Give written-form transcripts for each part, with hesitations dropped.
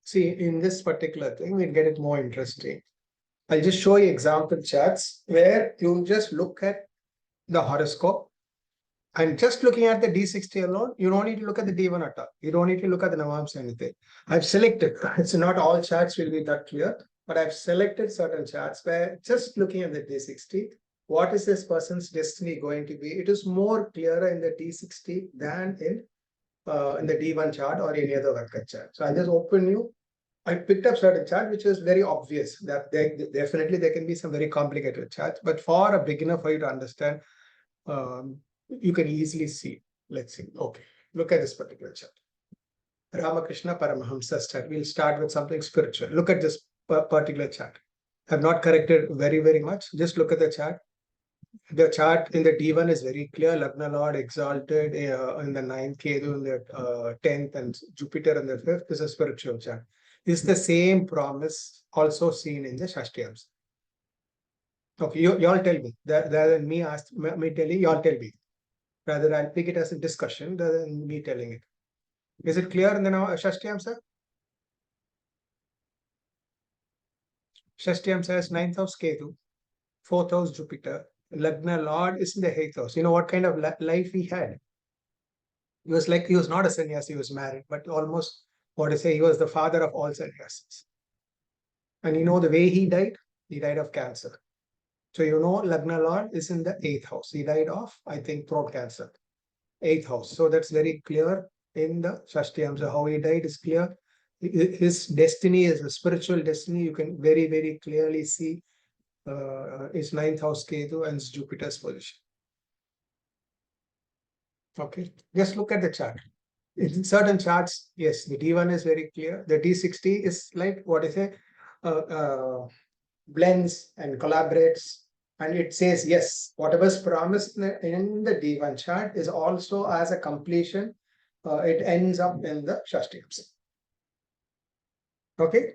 See, in this particular thing, we'll get it more interesting. I'll just show you example charts where you just look at the horoscope and just looking at the D60 alone, you don't need to look at the D1 at all. You don't need to look at the Navams or anything. I've selected, it's not all charts will be that clear, but I've selected certain charts where just looking at the D60, what is this person's destiny going to be? It is more clearer in the D60 than in the D1 chart or any other Varka chart. So I'll just open you. I picked up certain chart which is very obvious that definitely there can be some very complicated charts, but for a beginner, for you to understand, you can easily see. Let's see. Okay, look at this particular chart. Ramakrishna Paramahamsa chart. We'll start with something spiritual. Look at this particular chart. I've not corrected very much. Just look at the chart. The chart in the D1 is very clear. Lagna Lord exalted in the 9th, Ketu in the 10th, and Jupiter in the 5th. This is a spiritual chart. This is the same promise also seen in the Shashtiyams. Okay, you all tell me. Rather than me telling, you all tell me. Rather, I'll pick it as a discussion rather than me telling it. Is it clear in the Shashtiyam, sir? Shashtiyam says 9th house Ketu, 4th house Jupiter, Lagna Lord is in the 8th house. You know what kind of life he had? He was not a sannyasi, he was married, but almost, he was the father of all sannyasis. And you know the way he died? He died of cancer. So you know Lagna Lord is in the 8th house. He died of, I think, throat cancer. 8th house. So that's very clear in the Shashtiyam. So how he died is clear. His destiny is a spiritual destiny. You can very clearly see his 9th house Ketu and his Jupiter's position. Okay, just look at the chart. In certain charts, yes, the D1 is very clear. The D60 is like blends and collaborates, and it says yes, whatever's promised in the D1 chart is also as a completion. It ends up in the Shashtiyams. Okay,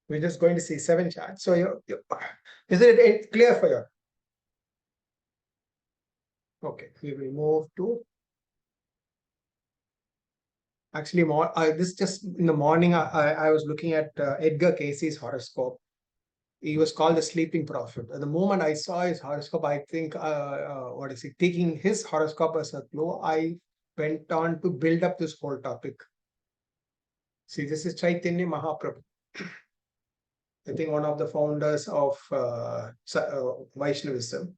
we're just going to see 7 charts. So is it clear for you? Okay, we will move to. Actually, this just in the morning, I was looking at Edgar Casey's horoscope. He was called the sleeping prophet. At the moment I saw his horoscope, I think, taking his horoscope as a clue, I went on to build up this whole topic. See, this is Chaitanya Mahaprabhu. I think one of the founders of Vaishnavism.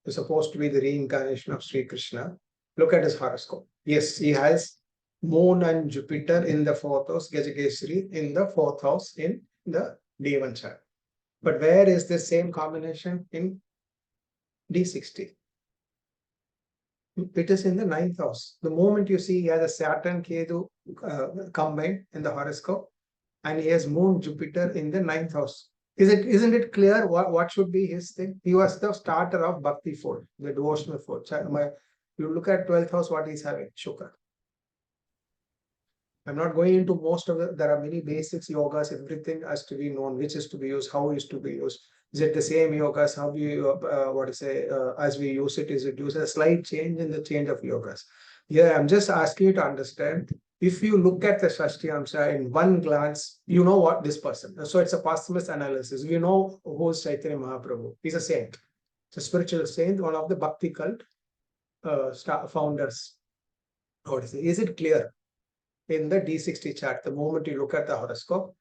Is supposed to be the reincarnation of Sri Krishna. Look at his horoscope. Yes, he has Moon and Jupiter in the 4th house, Gajakesari in the 4th house in the D1 chart. But where is the same combination in D60? It is in the 9th house. The moment you see he has a Saturn Ketu combined in the horoscope, and he has Moon Jupiter in the 9th house. Isn't it clear what should be his thing? He was the starter of Bhakti fold, the devotional fold. You look at 12th house, what he's having? Shukha. I'm not going into most of there are many basics, yogas, everything has to be known, which is to be used, how is to be used. Is it the same yogas? How we, as we use it, is it used? A slight change in the change of yogas. Yeah, I'm just asking you to understand. If you look at the Shashtiyamsa in one glance, you know what this person. So it's a posthumous analysis. We know who is Chaitanya Mahaprabhu. He's a saint. It's a spiritual saint, one of the Bhakti cult founders. Is it clear? In the D60 chart, the moment you look at the horoscope,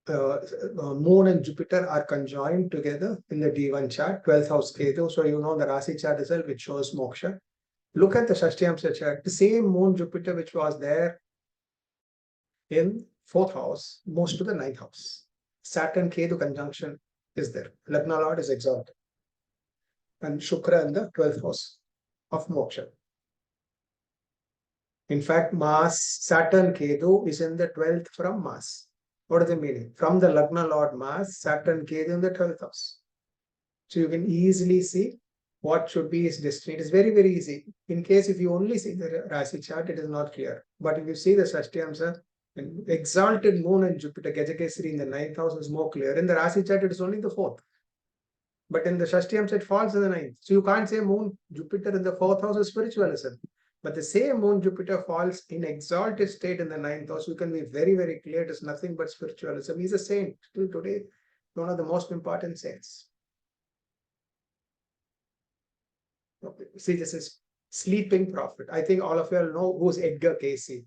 Moon and Jupiter are conjoined together in the D1 chart, 12th house Ketu. So you know the Rasi chart itself, which shows moksha. Look at the Shashtiyamsa chart. The same Moon Jupiter which was there in 4th house moves to the 9th house. Saturn Ketu conjunction is there. Lagna Lord is exalted. And Shukra in the 12th house of moksha. In fact, Mars, Saturn Ketu is in the 12th from Mars. What is the meaning? From the Lagna Lord Mars, Saturn Ketu in the 12th house. So you can easily see what should be his destiny. It is very easy. In case if you only see the Rasi chart, it is not clear. But if you see the Shashtiyamsa, exalted Moon and Jupiter, Gajakesari in the 9th house is more clear. In the Rasi chart, it is only the 4th. But in the Shashtiyamsa, it falls in the 9th. So you can't say Moon, Jupiter in the 4th house is spiritualism. But the same moon Jupiter falls in exalted state in the ninth house. You can be very, very clear. It is nothing but spiritualism. He's a saint till today, one of the most important saints. Okay. See, this is sleeping prophet. I think all of you all know who's Edgar Casey.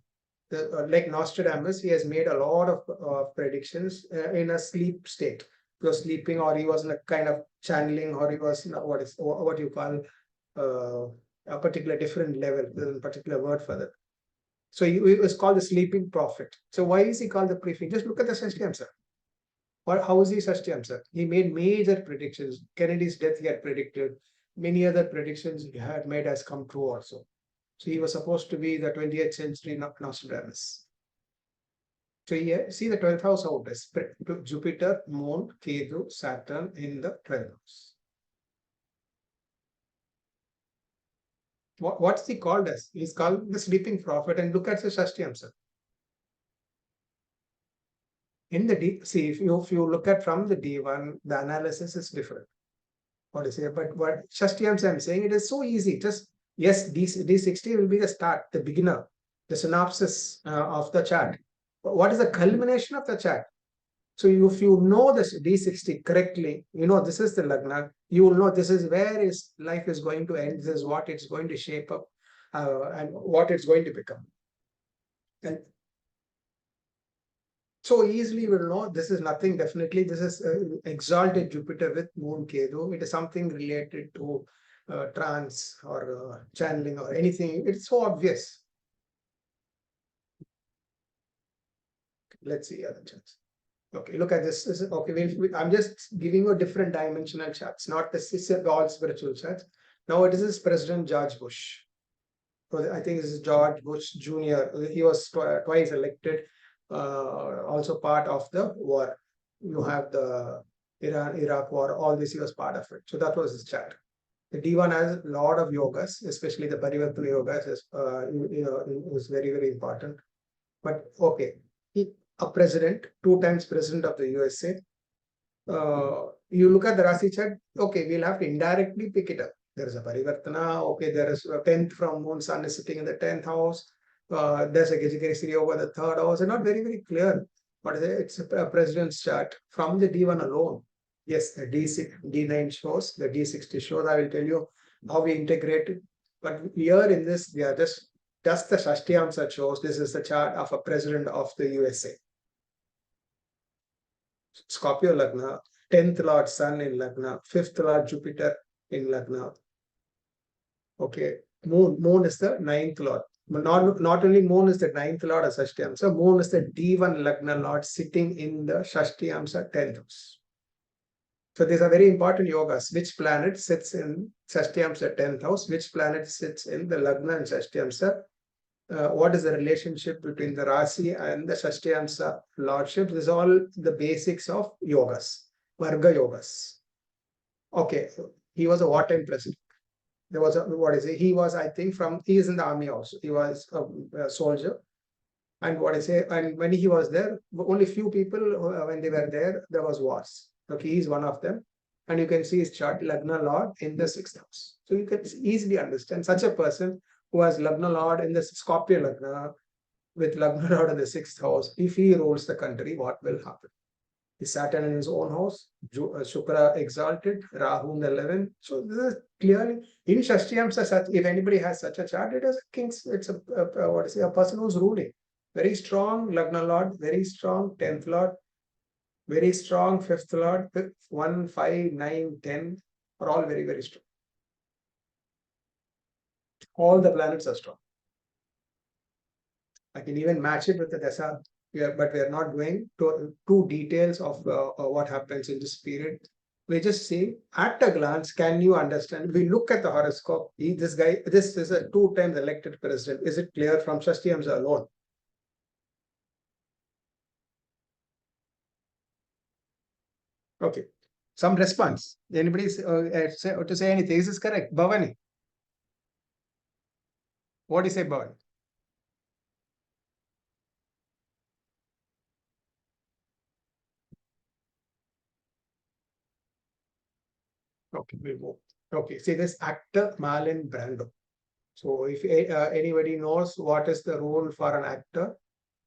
Like Nostradamus, he has made a lot of predictions in a sleep state. He was sleeping, or he was in a kind of channeling, or he was what you call a particular different level. There's a particular word for that. So he was called the sleeping prophet. So why is he called the prefix? Just look at the Shashti. Or how is he Shashti? He made major predictions. Kennedy's death he had predicted. Many other predictions he had made has come true also. So he was supposed to be the 20th century Nostradamus. So here, see the 12th house out is Jupiter, Moon, Ketu, Saturn in the 12th house. What's he called as? He's called the sleeping prophet. And look at the Shashti. In the D, see if you look at from the D1, the analysis is different. What is it? But what Shashti I'm saying, it is so easy. Just yes, D60 will be the start, the beginner, the synopsis of the chart. But what is the culmination of the chart? So if you know this D60 correctly, you know this is the Lagna, you will know this is where his life is going to end, this is what it's going to shape up, and what it's going to become. And so easily you will know this is nothing, definitely this is exalted Jupiter with Moon Ketu. It is something related to trance or channeling or anything. It's so obvious. Let's see other charts. Okay, look at this. This is, okay, I'm just giving you different dimensional charts, not the all spiritual charts. Now it is President George Bush. So I think this is George Bush Jr. He was twice elected, also part of the war. You have the Iran-Iraq war, all this he was part of it. So that was his chart. The D1 has a lot of yogas, especially the Parivartana yogas, is very, very important. But okay, a president, 2 times president of the USA. You look at the Rasi chart, okay, we'll have to indirectly pick it up. There is a Parivartana, okay, there is a 10th from Moon, Sun is sitting in the 10th house. There's a Gajikari over the 3rd house. It's not very, very clear, but it's a president's chart from the D1 alone. Yes, the D6, D9 shows, the D60 shows. I will tell you how we integrate it. But here in this, we are just the Shashtiamsa shows. This is the chart of a president of the USA. Scorpio Lagna, 10th Lord Sun in Lagna, 5th Lord Jupiter in Lagna. Okay, Moon is the 9th Lord. Not only Moon is the 9th Lord of Shashtiamsa, Moon is the D1 Lagna Lord sitting in the Shashtiamsa 10th house. So these are very important yogas. Which planet sits in Shashtiamsa 10th house? Which planet sits in the Lagna and Shashtiamsa? What is the relationship between the Rasi and the Shashtiamsa lordship? This is all the basics of yogas, Varga yogas. Okay, he was a wartime president. There was he was, I think, he is in the army also. He was a soldier. And and when he was there, only few people, when they were there was wars. Okay, he's one of them. And you can see his chart, Lagna Lord in the 6th house. So you can easily understand such a person who has Lagna Lord in the Scorpio Lagna with Lagna Lord in the 6th house. If he rules the country, what will happen? Is Saturn in his own house, Shukra exalted, Rahu in the 11th. So this is clearly in Shashtiamsa. If anybody has such a chart, it is a king's. It's a person who's ruling. Very strong Lagna Lord, very strong 10th Lord, very strong 5th Lord. 1, 5, 9, 10 are all very, very strong. All the planets are strong. I can even match it with the Dasha. But we are not going to details of what happens in this period. We just see at a glance, can you understand? We look at the horoscope. This is a 2 times elected president. Is it clear from Shashtiamsa alone? Okay. Some response. Anybody to say anything? Is this correct? Bhavani. What do you say, Bhavani? Okay, we move. Okay, see this actor Marlon Brando. So if anybody knows what is the rule for an actor,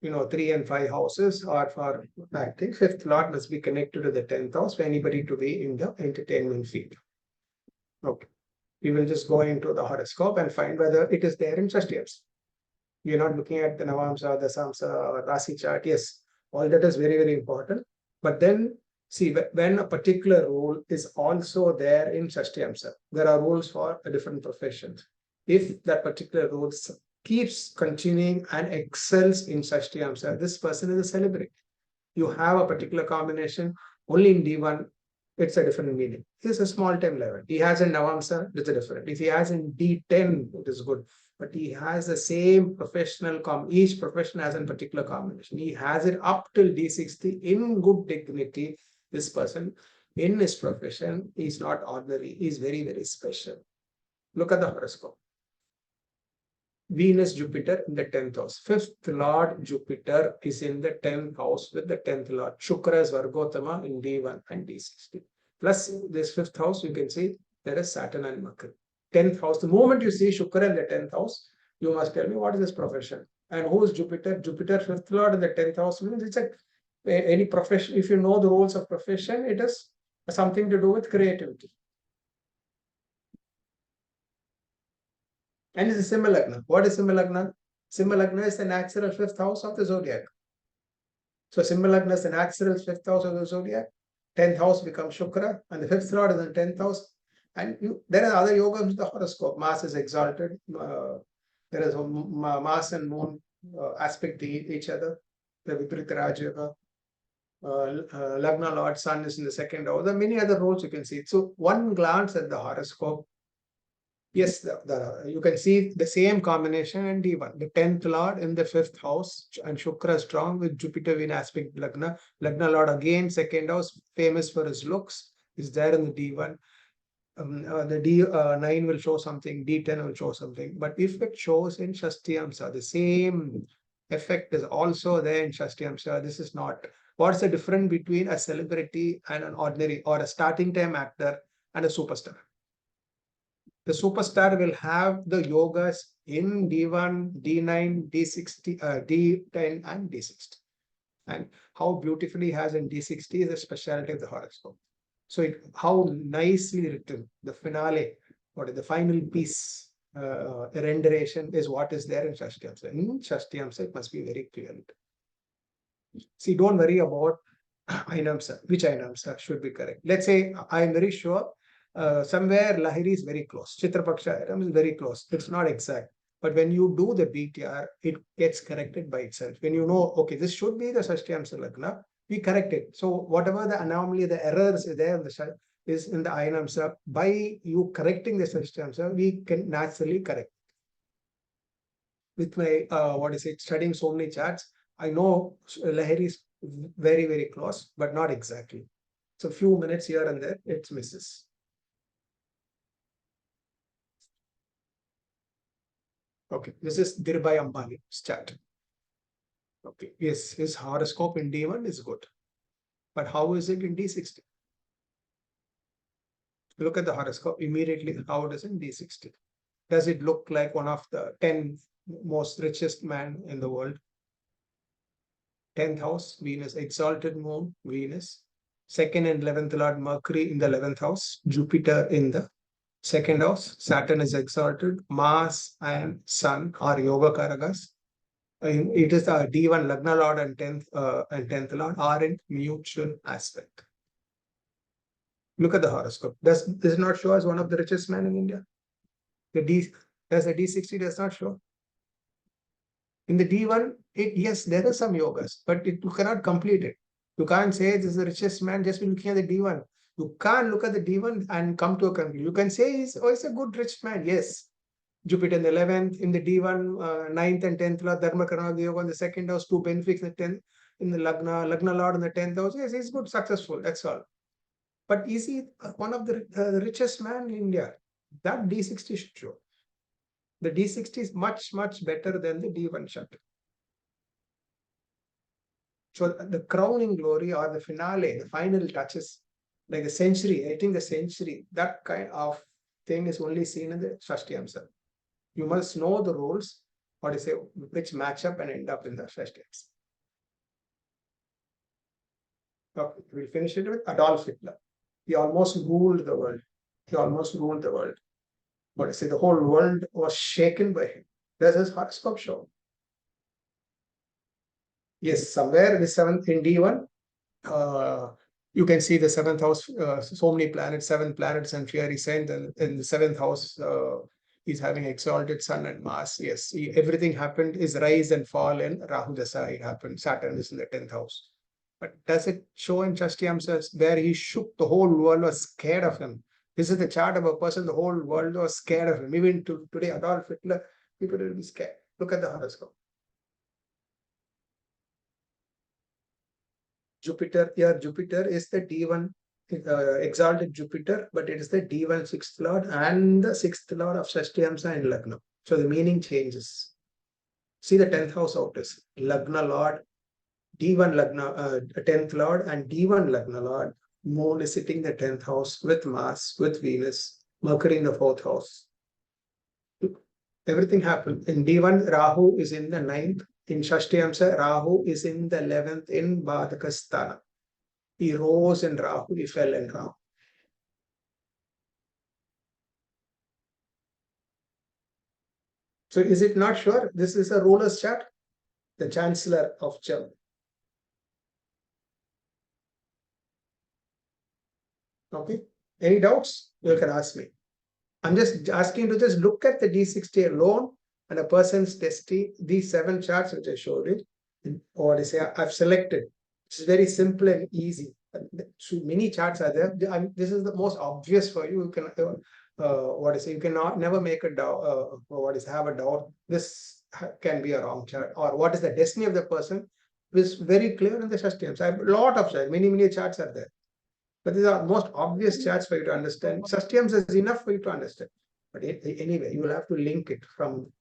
3 and 5 houses are for acting. Fifth lord must be connected to the 10th house for anybody to be in the entertainment field. Okay. We will just go into the horoscope and find whether it is there in Shashtiyams. We are not looking at the Navamsa, the Samsa, or Rasi chart. Yes, all that is very, very important. But then, see, when a particular rule is also there in Shashtiyamsa, there are rules for a different professions. If that particular rule keeps continuing and excels in Shashtiyamsa, this person is a celebrity. You have a particular combination only in D1, it's a different meaning. It's a small time level. He has in Navamsa, it's a different. If he has in D10, it is good. But he has the same professional, each profession has a particular combination. He has it up till D60 in good dignity. This person in his profession is not ordinary, he is very, very special. Look at the horoscope. Venus, Jupiter in the 10th house. Fifth Lord Jupiter is in the 10th house with the 10th Lord. Shukra is Vargotama in D1 and D60. Plus this 5th house, you can see there is Saturn and Makhija. 10th house. The moment you see Shukra in the 10th house, you must tell me what is this profession. And who is Jupiter? Jupiter, 5th Lord in the 10th house means it's any profession. If you know the rules of profession, it is something to do with creativity. And it's a Simha Lagna. What is Simha Lagna? Simha Lagna is the natural 5th house of the zodiac. So Simha Lagna is the natural 5th house of the zodiac. 10th house becomes Shukra, and the 5th lord is in the 10th house. And there are other yogas in the horoscope. Mars is exalted. There is Mars and Moon aspect each other. The Viparita Raj Yoga. Lagna Lord Sun is in the 2nd house. There are many other roles you can see. So one glance at the horoscope. Yes, you can see the same combination in D1. The 10th Lord in the 5th house and Shukra strong with Jupiter in aspect Lagna. Lagna Lord again, 2nd house, famous for his looks, is there in the D1. The D9 will show something, D10 will show something. But if it shows in Shashtiyamsa, the same effect is also there in Shashtiyamsa. This is not. What's the difference between a celebrity and an ordinary or a starting time actor and a superstar? The superstar will have the yogas in D1, D9, D60, D10, and D60. And how beautifully has in D60 is a specialty of the horoscope. So how nicely written, the finale, what is the final piece, renderation is what is there in Shashtiyamsa. In Shashtiyamsa, it must be very clear. See, don't worry about Ainamsa, which Ainamsa should be correct. Let's say I'm very sure somewhere Lahiri is very close. Chitrapaksha is very close. It's not exact. But when you do the BTR, it gets corrected by itself. When you know, okay, this should be the Shashtiyamsa Lagna, we correct it. So whatever the anomaly, the errors is there in the is in the Ainamsa, by you correcting the Shashtiyamsa, we can naturally correct. With my, studying so many charts, I know Lahiri is very, very close, but not exactly. So few minutes here and there, it misses. Okay, this is Dhirubhai Ambani's chart. Okay, yes, his horoscope in D1 is good. But how is it in D60? Look at the horoscope immediately, how it is in D60. Does it look like one of the 10 most richest man in the world? 10th house, Venus, exalted moon, Venus. 2nd and 11th Lord Mercury in the 11th house, Jupiter in the 2nd house, Saturn is exalted, Mars and Sun are Yoga Karagas. It is the D1 Lagna Lord and 10th Lord are in mutual aspect. Look at the horoscope. Does this not show as one of the richest men in India? Does the D60 does not show? In the D1, yes, there are some yogas, but you cannot complete it. You can't say this is the richest man just by looking at the D1. You can't look at the D1 and come to a conclusion. You can say he's a good rich man. Yes. Jupiter in the 11th, in the D1, 9th and 10th Lord, Dharmakarana Yoga in the 2nd house, 2 benefics in the 10th, in the Lagna Lord in the 10th house. Yes, he's good, successful. That's all. But is he one of the richest man in India? That D60 should show. The D60 is much, much better than the D1 chart. So the crowning glory or the finale, the final touches, like the century, I think the century, that kind of thing is only seen in the Shashtiyamsa. You must know the rules, which match up and end up in the Shashtiams. Okay, we'll finish it with Adolf Hitler. He almost ruled the world. He almost ruled the world. The whole world was shaken by him. There's his horoscope show. Yes, somewhere in the seventh in D1, you can see the seventh house, so many planets, 7 planets and fiery signs, and in the seventh house, he's having exalted sun and Mars. Yes, everything happened, his rise and fall in Rahu Dasha, it happened. Saturn is in the 10th house. But does it show in Shashtiyamsas where he shook, the whole world was scared of him? This is the chart of a person, the whole world was scared of him. Even today, Adolf Hitler, people will be scared. Look at the horoscope. Jupiter, here Jupiter is the D1 exalted Jupiter, but it is the D1 6th lord and the 6th lord of Shashtiyamsa and Lagna. So the meaning changes. See the 10th house out is Lagna lord, D1 Lagna, 10th lord and D1 Lagna lord. Moon is sitting the 10th house with Mars, with Venus, Mercury in the 4th house. Everything happened. In D1, Rahu is in the 9th. In Shashtiyamsa, Rahu is in the 11th in Badakasthana. He rose in Rahu, he fell in Rahu. So is it not sure? This is a ruler's chart, the Chancellor of Germany. Okay. Any doubts? You can ask me. I'm just asking you to just look at the D60 alone and a person's destiny, these 7 charts which I showed you, or I've selected. It's very simple and easy. So many charts are there. This is the most obvious for you. You can you cannot never make a doubt. Have a doubt. This can be a wrong chart, or what is the destiny of the person is very clear in the Shashtiyams. I have a lot of charts. Many charts are there. But these are most obvious charts for you to understand. Shashtiyams is enough for you to understand. But anyway, you will have to link it from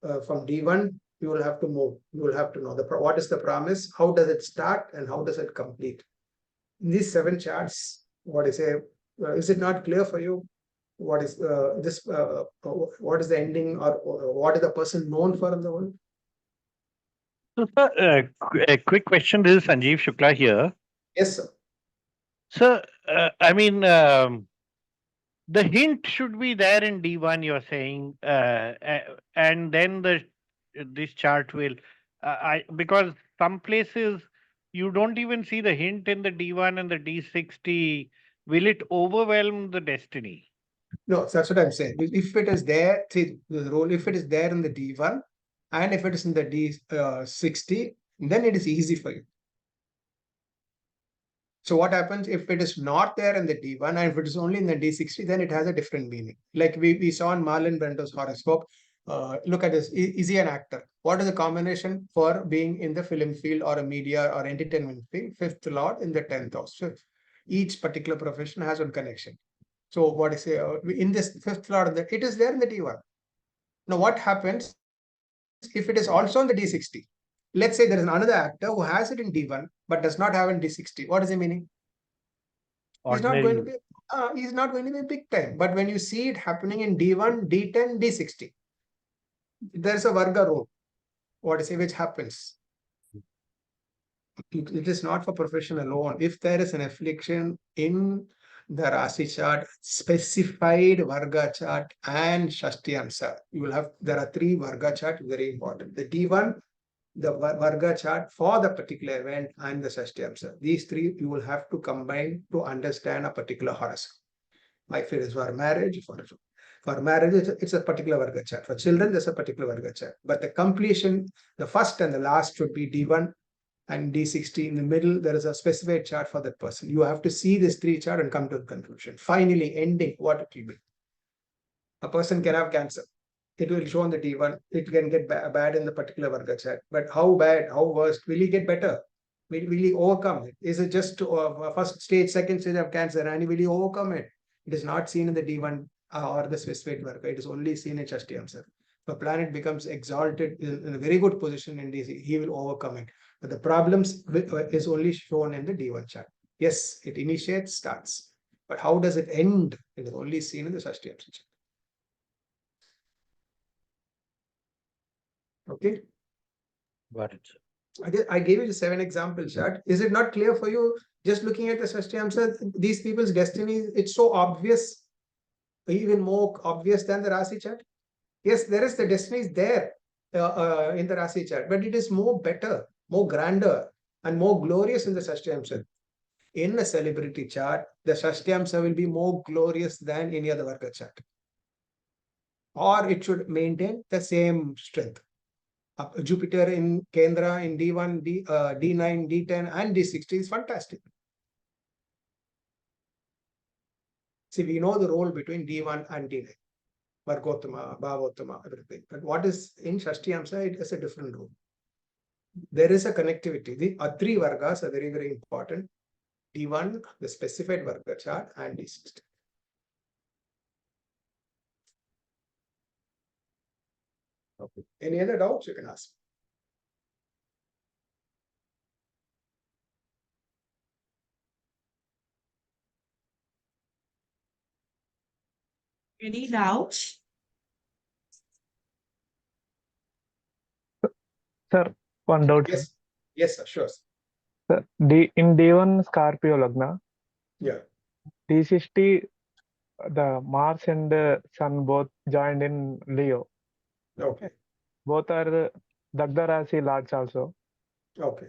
D1. You will have to move. You will have to know what is the promise, how does it start, and how does it complete. In these 7 charts, is it not clear for you? What is what is the ending, or what is the person known for in the world? So, sir, a quick question. This is Sanjeev Shukla here. Yes, sir. Sir, I mean, the hint should be there in D1, you're saying, and then this chart will, because some places you don't even see the hint in the D1 and the D60. Will it overwhelm the destiny? No, that's what I'm saying. If it is there, see the role, if it is there in the D1 and if it is in the D60, then it is easy for you. So what happens if it is not there in the D1 and if it is only in the D60, then it has a different meaning. Like we saw in Marlon Brando's horoscope. Look at this. Is he an actor? What is the combination for being in the film field or a media or entertainment field? 5th lord in the 10th house. So each particular profession has one connection. So in this 5th lord, it is there in the D1. Now what happens if it is also in the D60? Let's say there is another actor who has it in D1 but does not have in D60. What is the meaning? He's not going to be he's not going to be big time. But when you see it happening in D1, D10, D60, there's a Varga rule. Which happens. It is not for profession alone. If there is an affliction in the Rasi chart, specified Varga chart and Shashtiyamsa, there are 3 Varga chart, very important. The D1, the Varga chart for the particular event, and the Shashtiyamsa. These 3 you will have to combine to understand a particular horoscope. If it is for marriage, for marriage, it's a particular Varga chart. For children, there's a particular Varga chart. But the completion, the first and the last should be D1 and D60. In the middle, there is a specified chart for that person. You have to see this 3 chart and come to the conclusion. Finally, ending, what it will be. A person can have cancer. It will show on the D1. It can get bad in the particular Varga chart. But how bad, how worst? Will he get better? Will he overcome it? Is it just first stage, second stage of cancer, and will he overcome it? It is not seen in the D1 or the specified Varga. It is only seen in Shashtiyamsa. If a planet becomes exalted in a very good position in DC, he will overcome it. But the problems is only shown in the D1 chart. Yes, it initiates, starts. But how does it end? It is only seen in the Shashtiyamsa chart. Okay. Got it. I gave you the 7 example chart. Is it not clear for you? Just looking at the Shashtiamsa, these people's destiny, it's so obvious, even more obvious than the Rasi chart. Yes, there is the destiny is there in the Rasi chart, but it is more better, more grander, and more glorious in the Shashtiamsa. In a celebrity chart, the Shashtiamsa will be more glorious than any other Varga chart. Or it should maintain the same strength. Jupiter in Kendra in D1, D9, D10, and D60 is fantastic. See, we know the role between D1 and D9. Vargottama, Bhavottama, everything. But what is in Shashtiamsa, it is a different role. There is a connectivity. The three Vargas are very, very important. D1, the specified Varga chart, and D60. Okay. Any other doubts you can ask? Any doubts? Sir, one doubt. Yes. Yes, sir. Sure. Sir, in D1 Scorpio Lagna, Yeah. D60, the Mars and the Sun both joined in Leo. Okay. Both are the Dagda Rasi lords also. Okay.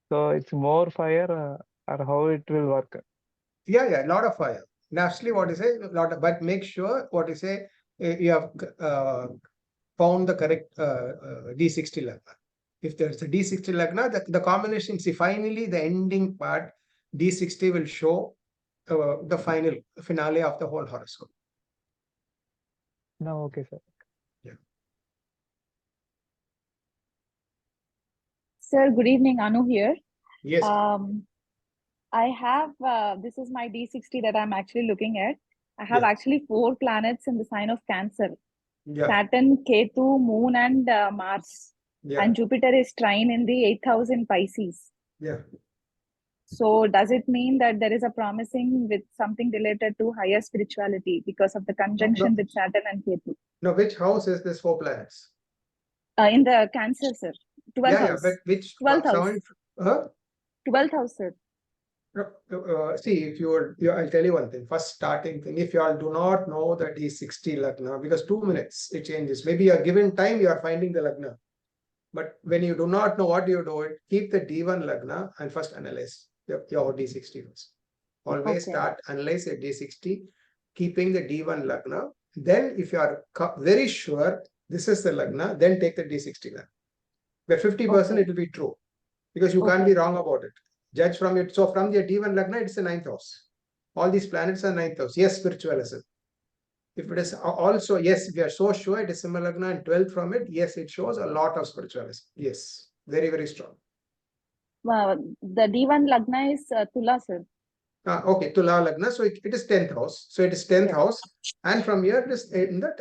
So it's more fire or how it will work? Yeah, a lot of fire. Naturally, what you say, but make sure what you say, you have found the correct D60 Lagna. If there's a D60 Lagna, the combination, see, finally, the ending part, D60 will show the finale of the whole horoscope. No, okay, sir. Yeah. Sir, good evening. Anu here. Yes. I have, this is my D60 that I'm actually looking at. I have Yeah. actually 4 planets in the sign of Cancer. Yeah. Saturn, Ketu, Moon, and Mars. Yeah. And Jupiter is trine in the 8,000 Pisces. Yeah. So does it mean that there is a promising with something related to higher spirituality because of the conjunction with Saturn and Ketu? No, which house is this 4 planets? In the Cancer, sir. 12th Yeah, house. but which 12th house. 12th house, sir. See, if I'll tell you one thing. First, starting thing, if you all do not know the D60 Lagna, because 2 minutes it changes. Maybe a given time you are finding the Lagna. But when you do not know what you do, keep the D1 Lagna and first analyze your D60 first. Always start, analyze your D60, keeping the D1 Lagna. Then, if you are very sure this is the Lagna, then take the D60 Lagna. Where 50% it will be true. Because you can't be wrong about it. Judge from it. So from the D1 Lagna, it's the 9th house. All these planets are 9th house. Yes, spiritualism. If it is also, yes, we are so sure it is Simha Lagna and 12th from it, yes, it shows a lot of spiritualism. Yes, very, very strong. The D1 Lagna is Tula, sir. Okay, Tula Lagna. So it is 10th house. So it is 10th house. And from here, it is in that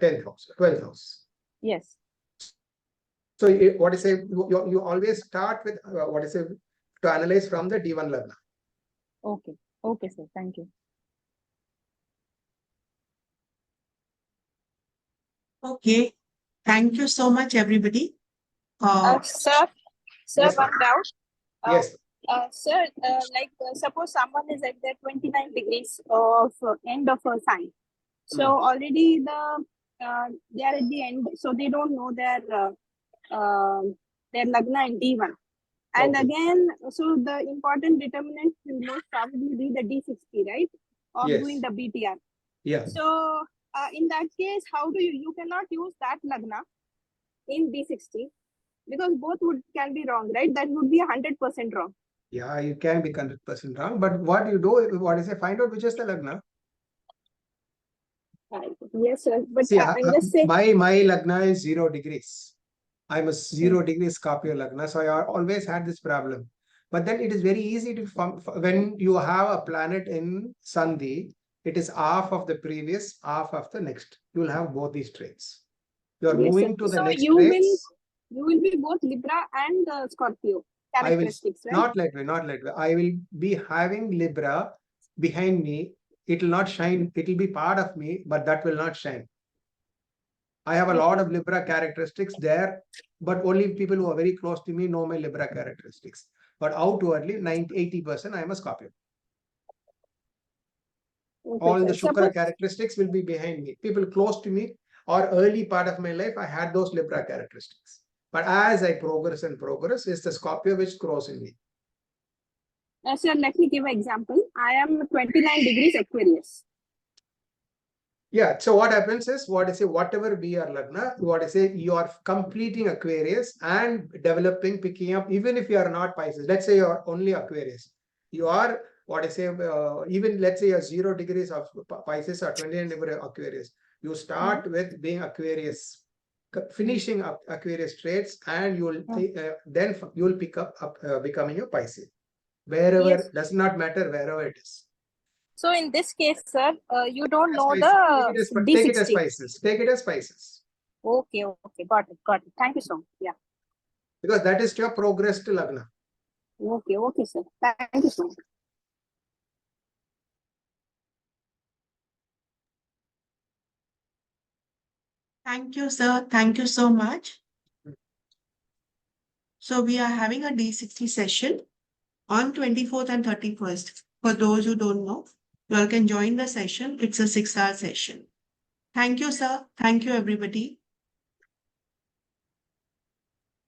10th house, 12th house. Yes. So what is say, you always start with what is it to analyze from the D1 Lagna. Okay. Okay, sir. Thank you. Okay. Thank you so much, everybody. Sir, Yes, one doubt. Yes. Sir, suppose someone is at the 29 degrees of end of a sign. So already they are at the end, so they don't know their Lagna and D1. And again, so the important determinant will most probably be the D60, right? Of doing the BTR. Yeah. So in that case, how do you cannot use that Lagna in D60 because both can be wrong, right? That would be 100% wrong. Yeah, you can be 100% wrong. But what you do, what is it? Find out which is the Lagna. Yes, sir. But See, I'm just saying. my Lagna is 0 degrees. I'm a 0 degree Scorpio Lagna. So I always had this problem. But then it is very easy to when you have a planet in Sandhi, it is half of the previous, half of the next. You will have both these traits. You are moving to the next traits. You will be both Libra and Scorpio characteristics, right? Not like way. I will be having Libra behind me. It will not shine. It will be part of me, but that will not shine. I have a lot of Libra characteristics there, but only people who are very close to me know my Libra characteristics. But outwardly, 80% I am a Scorpio. Okay, All the sir. Shukra characteristics will be behind me. People close to me or early part of my life, I had those Libra characteristics. But as I progress and progress, it's the Scorpio which grows in me. Sir, let me give an example. I am 29 degrees Aquarius. Yeah, so what happens is, whatever be your Lagna, you are completing Aquarius and developing, picking up, even if you are not Pisces. Let's say you are only Aquarius. You are, even let's say you're 0 degrees of Pisces or 29 degrees Aquarius. You start with being Aquarius, finishing up Aquarius traits, and you will then you will pick up becoming a Pisces. Wherever, Yes. does not matter wherever it is. So in this case, sir, you don't know Take it as D60. Pisces. Take it as Pisces. Okay, got it. Thank you so much. Yeah. Because that is your progress to Lagna. Okay, sir. Thank you so much. Thank you, sir. Thank you so much. So we are having a D60 session on 24th and 31st. For those who don't know, you all can join the session. It's a 6-hour session. Thank you, sir. Thank you, everybody.